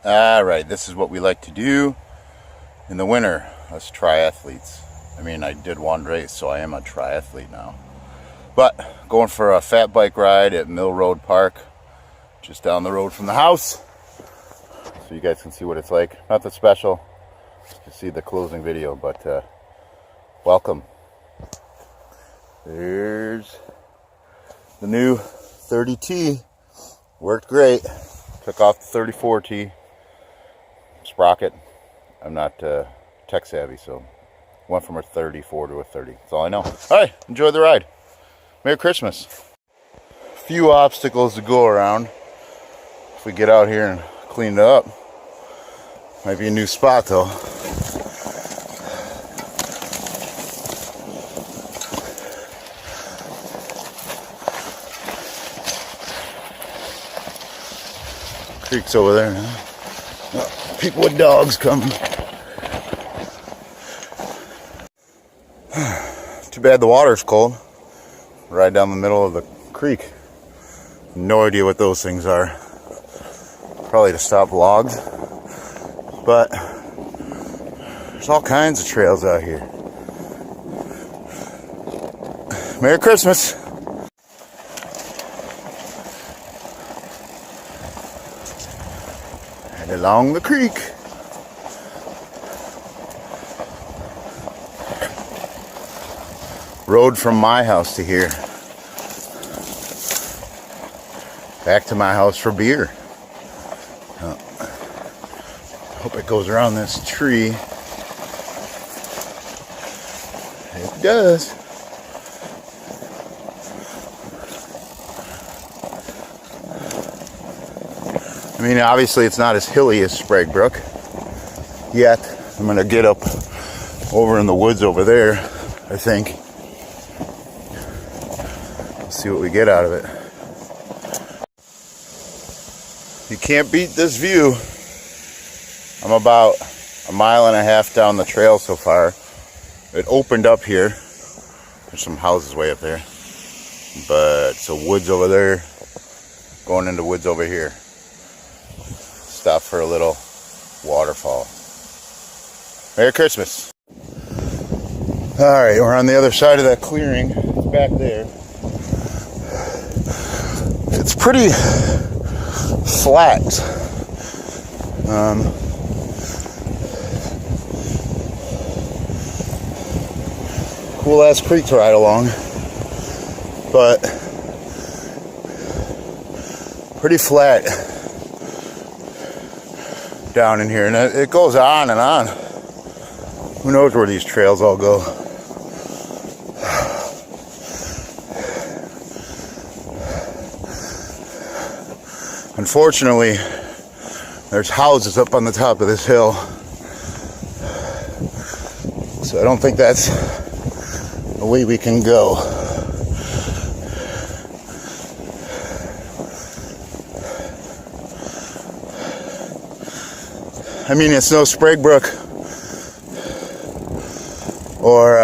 Alright, this is what we like to do in the winter, us triathletes. I mean, I did one race, so I am a triathlete now. But going for a fat bike ride at Mill Road Park, just down the road from the house, so you guys can see what it's like. Nothing special, just see the closing video, but welcome. There's the new 30T. Worked great. Took off the 34T sprocket. I'm not tech savvy, so went from a 34 to a 30. That's all I know. Alright, enjoy the ride. Merry Christmas. Few obstacles to go around. If we get out here and clean it up. Might be a new spot though. Creek's over there, huh? Oh, people with dogs coming. Too bad the water's cold. Right down the middle of the creek. No idea what those things are. Probably to stop logs. But there's all kinds of trails out here. Merry Christmas. And along the creek. Road from my house to here. Back to my house for beer. Hope it goes around this tree. It does. I mean, obviously it's not as hilly as Sprague Brook yet. I'm gonna get up over in the woods over there, I think. See what we get out of it. You can't beat this view. I'm about a mile and a half down the trail so far. It opened up here. There's some houses way up there. But it's a woods over there. Going into woods over here. Stop for a little waterfall. Merry Christmas. Alright, we're on the other side of that clearing. It's back there. It's pretty flat. Cool ass creek to ride along, but pretty flat down in here, and it goes on and on. Who knows where these trails all go? Unfortunately, there's houses up on the top of this hill, so I don't think that's the way we can go. I mean, it's no Sprague Brook or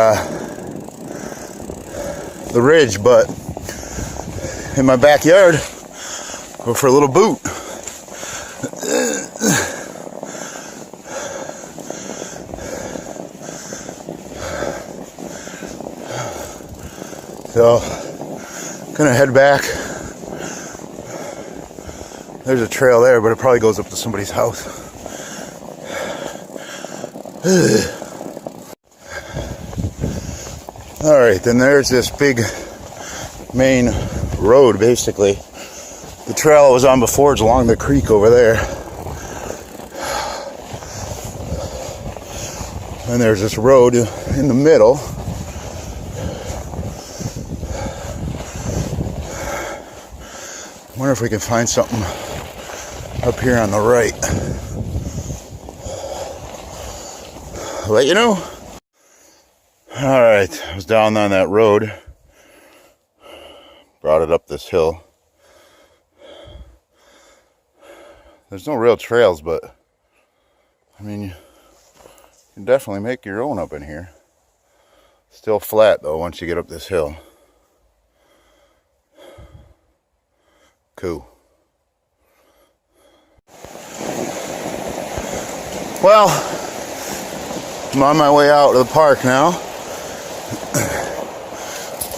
the Ridge, but in my backyard, go for a little boot. So, gonna head back. There's a trail there, but it probably goes up to somebody's house. Alright, then there's this big main road, basically. The trail I was on before is along the creek over there. And there's this road in the middle. I wonder if we can find something up here on the right. I'll let you know. Alright, I was down on that road. Brought it up this hill. There's no real trails, but I mean, you can definitely make your own up in here. Still flat though once you get up this hill. Cool. Well, I'm on my way out to the park now.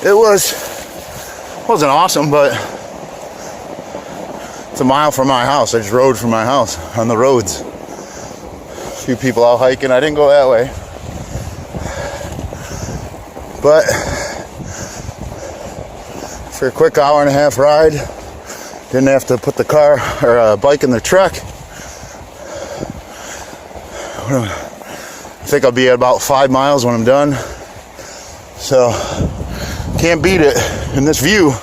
It wasn't awesome, but it's a mile from my house. I just rode from my house on the roads. A few people out hiking. I didn't go that way. But for a quick hour and a half ride, didn't have to put the car or bike in the truck. I think I'll be at about 5 miles when I'm done. So can't beat it. And this view